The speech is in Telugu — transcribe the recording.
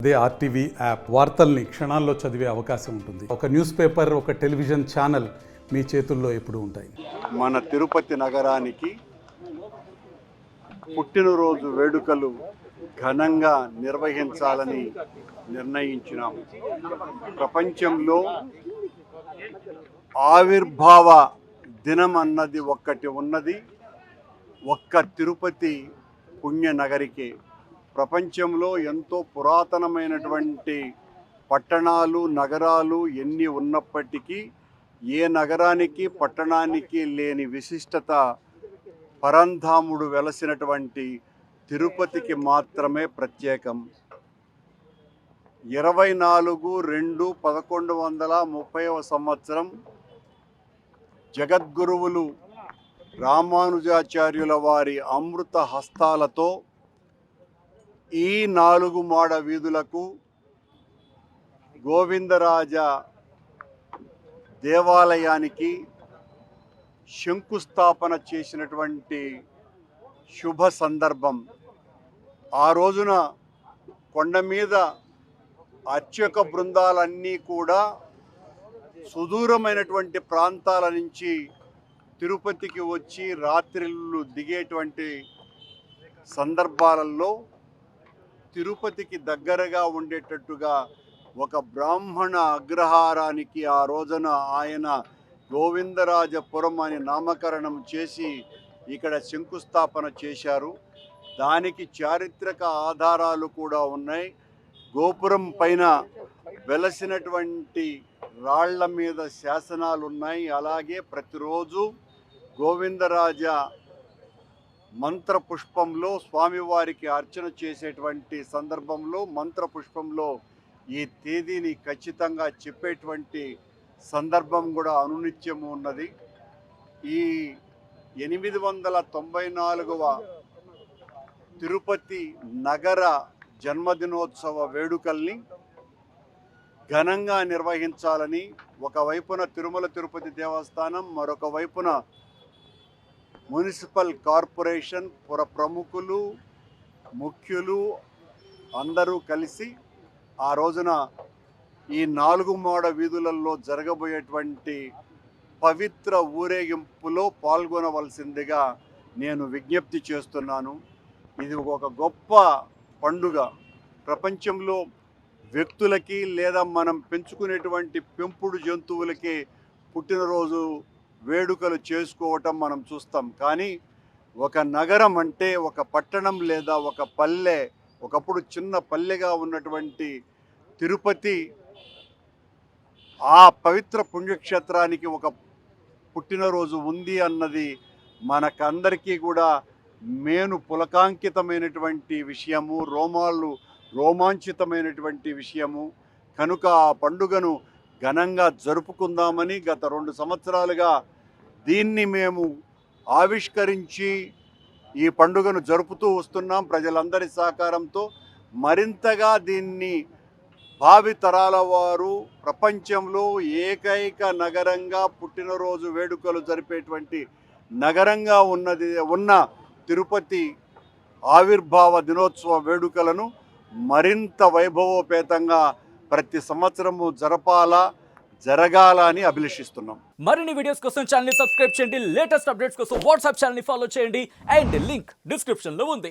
అదే ఆర్టీవీ యాప్ వార్తల్ని క్షణాల్లో చదివే అవకాశం ఉంటుంది. ఒక న్యూస్ పేపర్, ఒక టెలివిజన్ ఛానల్ మీ చేతుల్లో ఎప్పుడూ ఉంటాయి. మన తిరుపతి నగరానికి పుట్టినరోజు వేడుకలు ఘనంగా నిర్వహించాలని నిర్ణయించినాము. ప్రపంచంలో ఆవిర్భావ దినం అన్నది ఒక్కటి ఉన్నది, ఒక్క తిరుపతి పుణ్యనగరికే. ప్రపంచంలో ఎంతో పురాతనమైనటువంటి పట్టణాలు, నగరాలు ఎన్ని ఉన్నప్పటికీ ఏ నగరానికి, పట్టణానికి లేని విశిష్టత పరంధాముడు వెలసినటువంటి తిరుపతికి మాత్రమే ప్రత్యేకం. 24/2/1130 సంవత్సరం జగద్గురువులు రామానుజాచార్యుల వారి అమృత హస్తాలతో ఈ 4 మాడ వీధులకు గోవిందరాజ దేవాలయానికి శంకుస్థాపన చేసినటువంటి శుభ సందర్భం. ఆ రోజున కొండ మీద అర్చక బృందాలన్నీ కూడా సుదూరమైనటువంటి ప్రాంతాల నుంచి తిరుపతికి వచ్చి రాత్రిళ్ళు దిగేటువంటి సందర్భాలలో తిరుపతికి దగ్గరగా ఉండేటట్టుగా ఒక బ్రాహ్మణ అగ్రహారానికి ఆ రోజున ఆయన గోవిందరాజపురం అని నామకరణం చేసి ఇక్కడ శంకుస్థాపన చేశారు. దానికి చారిత్రక ఆధారాలు కూడా ఉన్నాయి. గోపురం పైన వెలసినటువంటి రాళ్ల మీద శాసనాలు ఉన్నాయి. అలాగే ప్రతిరోజు గోవిందరాజ మంత్రపుష్పంలో స్వామివారికి అర్చన చేసేటువంటి సందర్భంలో మంత్రపుష్పంలో ఈ తేదీని ఖచ్చితంగా చెప్పేటువంటి సందర్భం కూడా అనునిత్యము ఉన్నది. ఈ 894వ తిరుపతి నగర జన్మదినోత్సవ వేడుకల్ని ఘనంగా నిర్వహించాలని ఒకవైపున తిరుమల తిరుపతి దేవస్థానం, మరొక వైపున మున్సిపల్ కార్పొరేషన్ పుర ప్రముఖులు, ముఖ్యులు అందరూ కలిసి ఆ రోజున ఈ 4 మాడ వీధులలో జరగబోయేటువంటి పవిత్ర ఊరేగింపులో పాల్గొనవలసిందిగా నేను విజ్ఞప్తి చేస్తున్నాను. ఇది ఒక గొప్ప పండుగ. ప్రపంచంలో వ్యక్తులకి లేదా మనం పెంచుకునేటువంటి పెంపుడు జంతువులకి పుట్టినరోజు వేడుకలు చేసుకోవటం మనం చూస్తాం. కానీ ఒక నగరం అంటే ఒక పట్టణం లేదా ఒక పల్లె, ఒకప్పుడు చిన్న పల్లెగా ఉన్నటువంటి తిరుపతి ఆ పవిత్ర పుణ్యక్షేత్రానికి ఒక పుట్టినరోజు ఉంది అన్నది మనకందరికీ కూడా మేను పులకాంకితమైనటువంటి విషయము, రోమాంచితమైనటువంటి విషయము. కనుక ఆ పండుగను ఘనంగా జరుపుకుందామని గత 2 సంవత్సరాలుగా దీన్ని మేము ఆవిష్కరించి ఈ పండుగను జరుపుతూ వస్తున్నాం. ప్రజలందరి సహకారంతో మరింతగా దీన్ని భావితరాల వారు ప్రపంచంలో ఏకైక నగరంగా పుట్టినరోజు వేడుకలు జరిపేటువంటి నగరంగా ఉన్న తిరుపతి ఆవిర్భావ దినోత్సవ వేడుకలను మరింత వైభవోపేతంగా ప్రతి సంవత్సరము జరగాల అని అభిలషిస్తున్నాం. మరిన్ని వీడియోస్ కోసం ఛానల్ ని సబ్స్క్రైబ్ చేయండి. లేటెస్ట్ అప్డేట్స్ కోసం వాట్సాప్ ఛానల్ ని ఫాలో చేయండి. అండ్ లింక్ డిస్క్రిప్షన్ లో ఉంది.